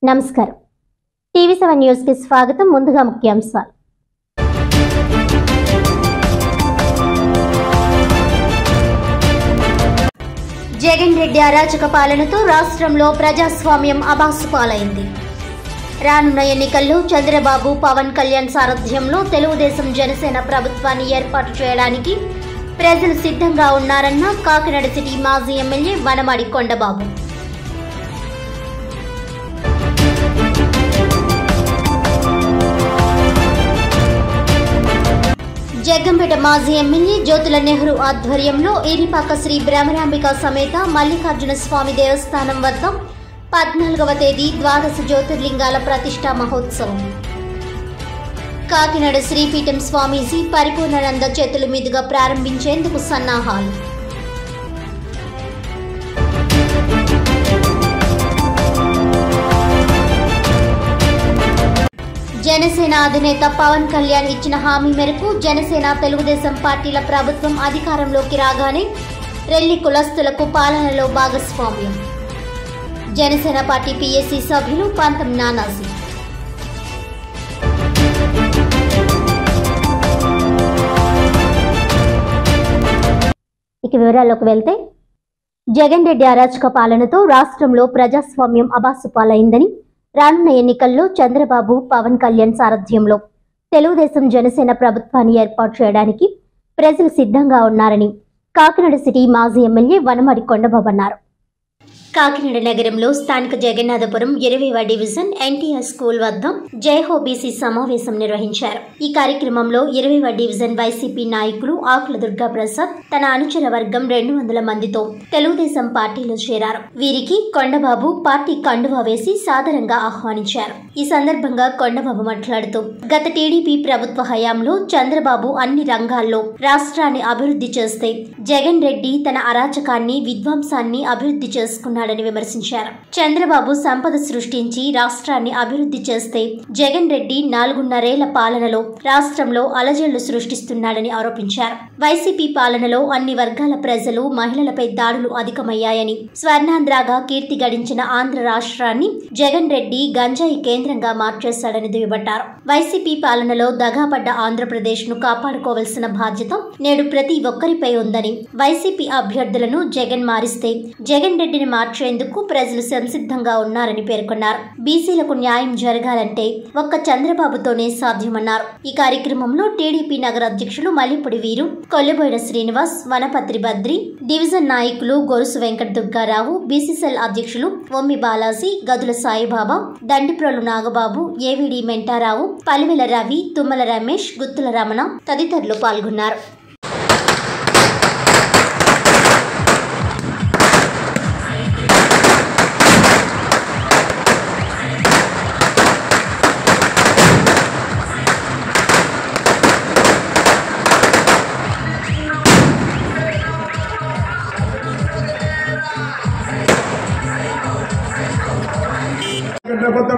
నమస్కారం. టీవీ7 న్యూస్ కి స్వాగతం. ముందుగా ముఖ్యాంశాలు. జగన్ రెడ్డి అరాచక పాలనతో రాష్ట్రంలో ప్రజాస్వామ్యం అబాసుపాలైంది. రానున్న ఎన్నికల్లో చంద్రబాబు, పవన్ కళ్యాణ్ సారథ్యంలో తెలుగుదేశం జనసేన ప్రభుత్వాన్ని ఏర్పాటు చేయడానికి ప్రజలు సిద్ధంగా ఉన్నారన్న కాకినాడ సిటీ మాజీ ఎమ్మెల్యే వనమాడి కొండబాబు. జగ్గంపేట మాజీ ఎమ్మెల్యే జ్యోతుల నెహ్రూ ఆధ్వర్యంలో ఈరిపాక శ్రీ బ్రహ్మరాంబిక సమేత మల్లికార్జున స్వామి దేవస్థానం వద్ద 14వ తేదీ ద్వాదశ జ్యోతిర్లింగాల ప్రతిష్టా మహోత్సవం. కాకినాడ శ్రీపీఠం స్వామీజీ పరిపూర్ణానంద చేతుల మీదుగా ప్రారంభించేందుకు సన్నాహాలు. జనసేన అధినేత పవన్ కళ్యాణ్ ఇచ్చిన హామీ మేరకు జనసేన, తెలుగుదేశం పార్టీల ప్రభుత్వం అధికారంలోకి రాగానే రెల్లి కులస్తులకు పాలనలో భాగస్వామ్యం. జనసేన పార్టీ పీఏసీ సభ్యులు పంతం నానాజీ. ఇక వివరాల్లోకి వెళ్తే, జగన్ రెడ్డి అరాచక పాలనతో రాష్ట్రంలో ప్రజాస్వామ్యం అబాసుపాలైందని, రానున్న ఎన్నికల్లో చంద్రబాబు, పవన్ కళ్యాణ్ సారథ్యంలో తెలుగుదేశం జనసేన ప్రభుత్వాన్ని ఏర్పాటు చేయడానికి ప్రజలు సిద్ధంగా ఉన్నారని కాకినాడ సిటీ మాజీ ఎమ్మెల్యే వనమాడి కొండబాబు అన్నారు. కాకినాడ నగరంలో స్థానిక జగన్నాథపురం 20వ డివిజన్ ఎన్టీఆర్ స్కూల్ వద్ద జైహో బీసీ సమావేశం నిర్వహించారు. ఈ కార్యక్రమంలో 20వ డివిజన్ వైసీపీ నాయకులు ఆకుల దుర్గా ప్రసాద్ తన అనుచర వర్గం 200 మందితో తెలుగుదేశం పార్టీలో చేరారు. వీరికి కొండబాబు పార్టీ కండువా వేసి సాదరంగా ఆహ్వానించారు. ఈ సందర్భంగా కొండబాబు మాట్లాడుతూ, గత టీడీపీ ప్రభుత్వ హయాంలో చంద్రబాబు అన్ని రంగాల్లో రాష్ట్రాన్ని అభివృద్ధి చేస్తే జగన్ రెడ్డి తన అరాచకాన్ని, విధ్వంసాన్ని అభివృద్ధి చేసుకున్నారని విమర్శించారు. చంద్రబాబు సంపద సృష్టించి రాష్ట్రాన్ని అభివృద్ధి చేస్తే జగన్ రెడ్డి 4.5 పాలనలో రాష్ట్రంలో అలజడులు సృష్టిస్తున్నాడని ఆరోపించారు. వైసీపీ పాలనలో అన్ని వర్గాల ప్రజలు, మహిళలపై దాడులు అధికమయ్యాయని, స్వర్ణాంధ్రగా కీర్తి గడించిన ఆంధ్ర రాష్ట్రాన్ని జగన్ రెడ్డి గంజాయి కేంద్రంగా మార్చేశాడని దుయ్యబట్టారు. వైసీపీ పాలనలో దగాపడ్డ ఆంధ్రప్రదేశ్ ను కాపాడుకోవాల్సిన బాధ్యత నేడు ప్రతి ఒక్కరిపై ఉందని, వైసీపీ అభ్యర్థులను జగన్ మారిస్తే జగన్ రెడ్డిని మార్చేందుకు ప్రజలు సంసిద్ధంగా ఉన్నారని పేర్కొన్నారు. బీసీలకు న్యాయం జరగాలంటే ఒక్క చంద్రబాబుతోనే సాధ్యమన్నారు. ఈ కార్యక్రమంలో టీడీపీ నగర అధ్యక్షులు మల్లిపూడి వీరు, కొల్లిబోయిన శ్రీనివాస్, వనపత్రి బద్రి, డివిజన్ నాయకులు గొరుసు వెంకట దుర్గారావు, బీసీసీఎల్ అధ్యక్షులు ఒమ్మి బాలాజీ, గదుల సాయిబాబా, దండిప్రోలు నాగబాబు, ఏవీడీ మెంటారావు, పలివెల రవి, తుమ్మల రమేష్, గుత్తుల రమణ తదితరులు పాల్గొన్నారు.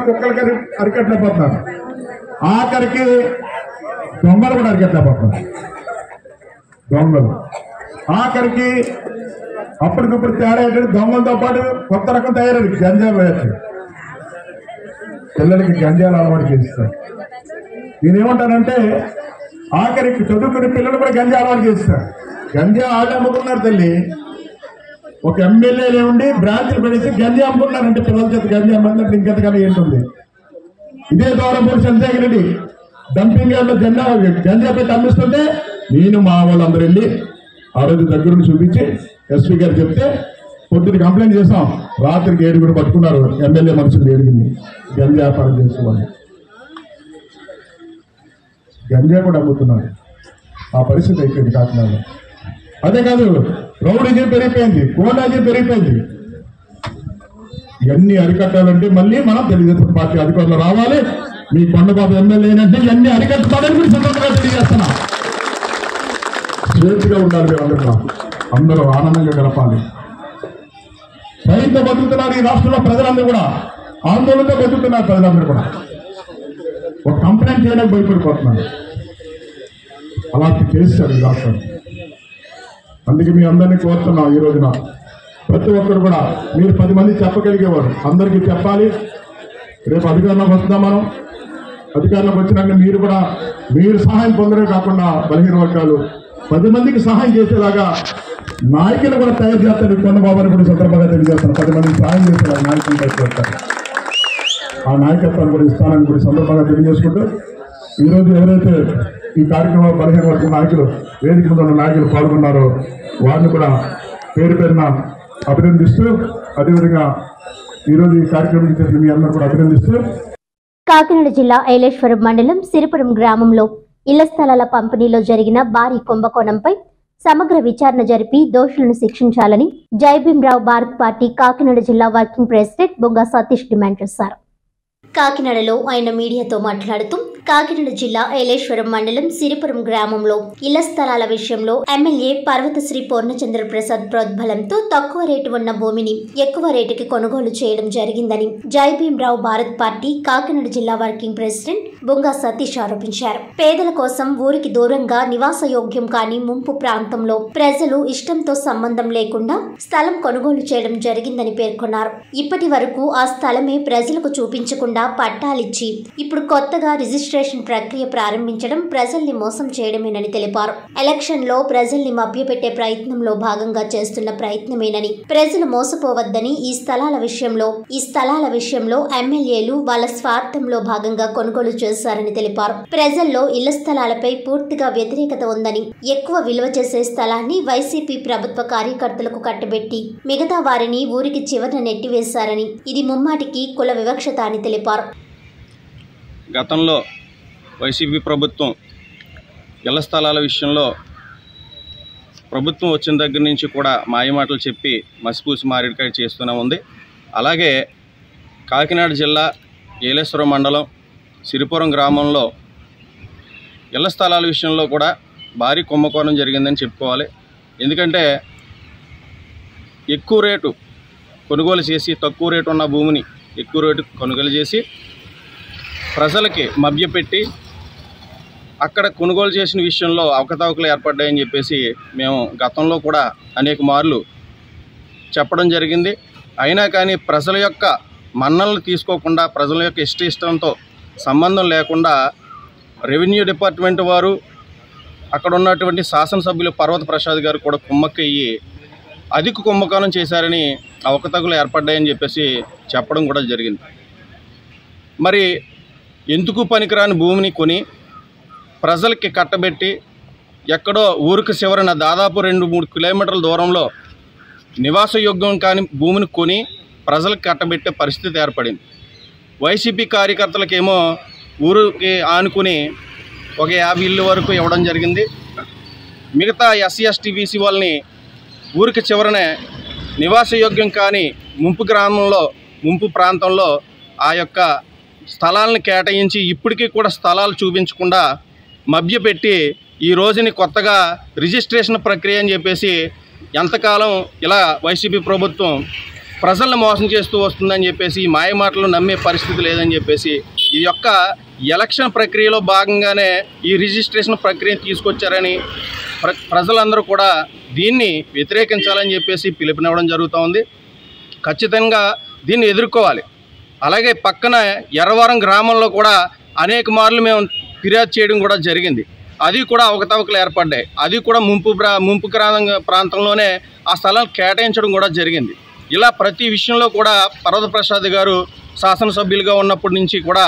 కుక్కలకి అరికట్లేకపోతున్నారు, ఆఖరికి దొంగలు కూడా అరికట్లేకపోతున్నారు. దొంగలు ఆఖరికి అప్పటికప్పుడు తేడా ఏంటంటే దొంగలతో పాటు కొత్త రకం తయారైంది గంజా వేయచ్చు. పిల్లలకి గంజాలు అలవాటు చేస్తారు. నేను ఏమంటానంటే ఆఖరికి చదువుకునే పిల్లలు కూడా గంజా అలవాటు చేస్తారు. గంజా ఆగి అమ్ముకున్నారు తల్లి. ఒక ఎమ్మెల్యేలు ఉండి బ్రాంచ్లు పెడితే గంజా అమ్ముకున్నారంటే పిల్లల చేత గంజా అమ్ముకున్నట్టు ఇంకెంతకాలం ఏంటుంది. ఇదే దూరంపూడి చంద్రశేఖర్ రెడ్డి డంపింగ్ యార్డ్లో గంజా పెట్టి అమ్మిస్తుంటే నేను మా వాళ్ళందరూ వెళ్ళి ఆ రోజు దగ్గరుండి చూపించి ఎస్పీ గారు చెప్తే పొద్దున కంప్లైంట్ చేసాం. రాత్రికి 7 పట్టుకున్నారు ఎమ్మెల్యే మనుషులు 7 గంజా వ్యాపారం చేసుకోవాలి. గంజా కూడా అమ్ముతున్నారు. ఆ పరిస్థితి అయిపోయింది కాకినాడలో. అదే కాదు, రౌడీజం పెరిగిపోయింది, గోండాజం పెరిగిపోయింది. ఇవన్నీ అరికట్టాలంటే మళ్ళీ మనం తెలుగుదేశం పార్టీ అధికారులు రావాలి. మీ కొండబాబు ఎమ్మెల్యే అయినంటే ఇవన్నీ అరికట్టుతాడని మీరు సందర్భంగా తెలియజేస్తున్నా. స్వేచ్ఛగా ఉండాలి. మీరు అందరూ ఆనందంగా గడపాలి. భయంతో బతుకుతున్నారు ఈ రాష్ట్రంలో ప్రజలందరూ కూడా, ఆందోళనతో బతుకుతున్నారు ప్రజలందరూ కూడా. ఒక కంప్లైంట్ చేయడానికి భయపడిపోతున్నారు. అలాంటి చేస్తారు ఈ రాష్ట్రం. అందుకే మీ అందరినీ కోరుతున్నాం ఈ రోజున ప్రతి ఒక్కరు కూడా మీరు 10 మంది చెప్పగలిగేవారు అందరికీ చెప్పాలి. రేపు అధికారంలోకి వస్తున్నాం. మనం అధికారంలోకి వచ్చినాక మీరు సహాయం పొందడమే కాకుండా బలహీన వర్గాలు 10 మందికి సహాయం చేసేలాగా నాయకులు కూడా తయారు చేస్తారు. చంద్రబాబుని కూడా సందర్భంగా తెలియజేస్తారు. 10 మందికి సహాయం చేసేలా నాయకులు తయారు ఆ నాయకత్వాన్ని కూడా ఇస్తానని కూడా సందర్భంగా తెలియజేసుకుంటూ ఈరోజు ఎవరైతే ఈ కార్యక్రమంలో బలహీన వర్గ నాయకులు వేదిక మీద ఉన్న నాయకులు పాల్గొన్నారో వారిని కూడా పేరు పేరున అభినందిస్తూ, అదేవిధంగా ఈరోజు ఈ కార్యక్రమం చేసిన మీ అందరూ కూడా అభినందిస్తూ, కాకినాడ జిల్లా ఐలేశ్వరం మండలం సిరిపురం గ్రామంలో ఇళ్ల స్థలాల పంపిణీలో జరిగిన భారీ కుంభకోణంపై సమగ్ర విచారణ జరిపి దోషులను శిక్షించాలని జైభీంరావు భారత్ పార్టీ కాకినాడ జిల్లా వర్కింగ్ ప్రెసిడెంట్ బొంగ సతీష్ డిమాండ్ చేశారు. కాకినాడలో ఆయన మీడియాతో మాట్లాడుతూ కాకినాడ జిల్లా ఐలేశ్వరం మండలం సిరిపురం గ్రామంలో ఇళ్ల స్థలాల విషయంలో ఎమ్మెల్యే పర్వతశ్రీ పూర్ణచంద్ర ప్రసాద్ ప్రోద్బలంతో తక్కువ రేటు ఉన్న భూమిని ఎక్కువ రేటుకి కొనుగోలు చేయడం జరిగిందని జైభీంరావు భారత్ పార్టీ కాకినాడ జిల్లా వర్కింగ్ ప్రెసిడెంట్ బొంగ సతీష్ ఆరోపించారు. పేదల కోసం ఊరికి దూరంగా నివాసయోగ్యం కాని ముంపు ప్రాంతంలో ప్రజలు ఇష్టంతో సంబంధం లేకుండా స్థలం కొనుగోలు చేయడం జరిగిందని పేర్కొన్నారు. ఇప్పటి వరకు ఆ స్థలమే ప్రజలకు చూపించకుండా పట్టాలిచ్చి ఇప్పుడు కొత్తగా రిజిస్ట్రేషన్ ప్రక్రియ ప్రారంభించడం ప్రజల్ని మోసం చేయడమేనని తెలిపారు. ఎలక్షన్ లో ప్రజల్ని మభ్యపెట్టే ప్రయత్నంలో భాగంగా చేస్తున్న ప్రయత్నమేనని, ప్రజలు మోసపోవద్దని ఈ స్థలాల విషయంలో ఎమ్మెల్యేలు వాళ్ళ స్వార్థంలో భాగంగా కొనుగోలు చేశారని తెలిపారు. ప్రజల్లో ఇళ్ల స్థలాలపై పూర్తిగా వ్యతిరేకత ఉందని, ఎక్కువ విలువ చేసే స్థలాన్ని వైసీపీ ప్రభుత్వ కార్యకర్తలకు కట్టబెట్టి మిగతా వారిని ఊరికి చివరన నెట్టివేశారని, ఇది ముమ్మాటికి కుల వివక్షత అని తెలిపారు. గతంలో వైసీపీ ప్రభుత్వం ఇళ్ల స్థలాల విషయంలో ప్రభుత్వం వచ్చిన దగ్గర నుంచి కూడా మాయమాటలు చెప్పి మసిపూసి మారేడుకాయ చేస్తూనే ఉంది. అలాగే కాకినాడ జిల్లా ఏలేశ్వరం మండలం సిరిపురం గ్రామంలో ఇళ్ల స్థలాల విషయంలో కూడా భారీ కుంభకోణం జరిగిందని చెప్పుకోవాలి. ఎందుకంటే ఎక్కువ రేటు కొనుగోలు చేసి తక్కువ రేటు ఉన్న భూమిని ఎక్కువ రేటు కొనుగోలు చేసి ప్రజలకి మభ్యపెట్టి అక్కడ కొనుగోలు చేసిన విషయంలో అవకతవకలు ఏర్పడ్డాయని చెప్పేసి మేము గతంలో కూడా అనేక మార్లు చెప్పడం జరిగింది. అయినా కానీ ప్రజల యొక్క మన్నలను తీసుకోకుండా, ప్రజల యొక్క ఇష్టంతో సంబంధం లేకుండా రెవెన్యూ డిపార్ట్మెంట్ వారు, అక్కడ ఉన్నటువంటి శాసనసభ్యులు పర్వత ప్రసాద్ గారు కూడా కుమ్మక్కయ్యి అధిక కుంభకోణం చేశారని, అవకతవకలు ఏర్పడ్డాయని చెప్పేసి చెప్పడం కూడా జరిగింది. మరి ఎందుకు పనికిరాని భూమిని కొని ప్రజలకి కట్టబెట్టి ఎక్కడో ఊరికి చివరన దాదాపు 2-3 కిలోమీటర్ల దూరంలో నివాసయోగ్యం కాని భూమిని కొని ప్రజలకు కట్టబెట్టే పరిస్థితి ఏర్పడింది. వైసీపీ కార్యకర్తలకేమో ఊరికి ఆనుకుని ఒక 50 ఇళ్ళు వరకు ఇవ్వడం జరిగింది. మిగతా ఎస్సీ ఎస్టీ బీసీ వాళ్ళని ఊరికి చివరనే నివాసయోగ్యం కాని ముంపు ప్రాంతంలో ఆ యొక్క స్థలాలను కేటాయించి ఇప్పటికీ కూడా స్థలాలు చూపించకుండా మభ్యపెట్టి ఈ రోజుని కొత్తగా రిజిస్ట్రేషన్ ప్రక్రియ అని చెప్పేసి ఎంతకాలం ఇలా వైసీపీ ప్రభుత్వం ప్రజలను మోసం చేస్తూ వస్తుందని చెప్పేసి ఈ మాయమాటలు నమ్మే పరిస్థితి లేదని చెప్పేసి ఈ యొక్క ఎలక్షన్ ప్రక్రియలో భాగంగానే ఈ రిజిస్ట్రేషన్ ప్రక్రియను తీసుకొచ్చారని ప్రజలందరూ కూడా దీన్ని వ్యతిరేకించాలని చెప్పేసి పిలుపునివ్వడం జరుగుతూ ఉంది. ఖచ్చితంగా దీన్ని ఎదుర్కోవాలి. అలాగే పక్కన ఎర్రవరం గ్రామంలో కూడా అనేక మార్లు మేము ఫిర్యాదు చేయడం కూడా జరిగింది. అది కూడా అవకతవకలు ఏర్పడ్డాయి. అది కూడా ముంపు ప్రాంతంలోనే ఆ స్థలాలు కేటాయించడం కూడా జరిగింది. ఇలా ప్రతి విషయంలో కూడా పర్వత ప్రసాద్ గారు శాసనసభ్యులుగా ఉన్నప్పటి నుంచి కూడా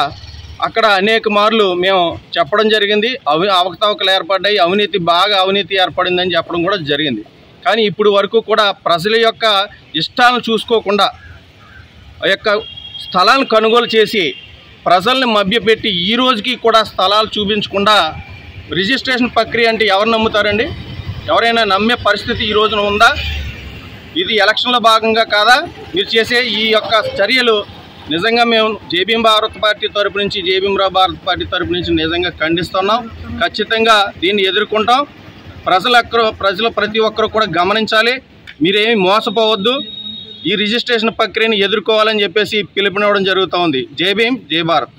అక్కడ అనేక మార్లు మేము చెప్పడం జరిగింది. అవకతవకలు ఏర్పడ్డాయి, అవినీతి ఏర్పడిందని చెప్పడం కూడా జరిగింది. కానీ ఇప్పుడు వరకు కూడా ప్రజల యొక్క ఇష్టాలను చూసుకోకుండా ఆ యొక్క స్థలాలను కొనుగోలు చేసి ప్రజల్ని మభ్యపెట్టి ఈ రోజుకి కూడా స్థలాలు చూపించకుండా రిజిస్ట్రేషన్ ప్రక్రియ అంటే ఎవరు నమ్ముతారండి? ఎవరైనా నమ్మే పరిస్థితి ఈ రోజున ఉందా? ఇది ఎలక్షన్లో భాగంగా కాదా మీరు చేసే ఈ యొక్క చర్యలు? నిజంగా మేము జైభీం భారత్ పార్టీ తరపు నుంచి, జైభీంరావు భారత్ పార్టీ తరపు నుంచి నిజంగా ఖండిస్తున్నాం. ఖచ్చితంగా దీన్ని ఎదుర్కొంటాం. ప్రజలు ప్రతి ఒక్కరు కూడా గమనించాలి. మీరేమీ మోసపోవద్దు. ఈ రిజిస్ట్రేషన్ ప్రక్రియను ఎదుర్కోవాలని చెప్పేసి పిలుపునివ్వడం జరుగుతూ ఉంది. జై భీమ్, జై భారత్.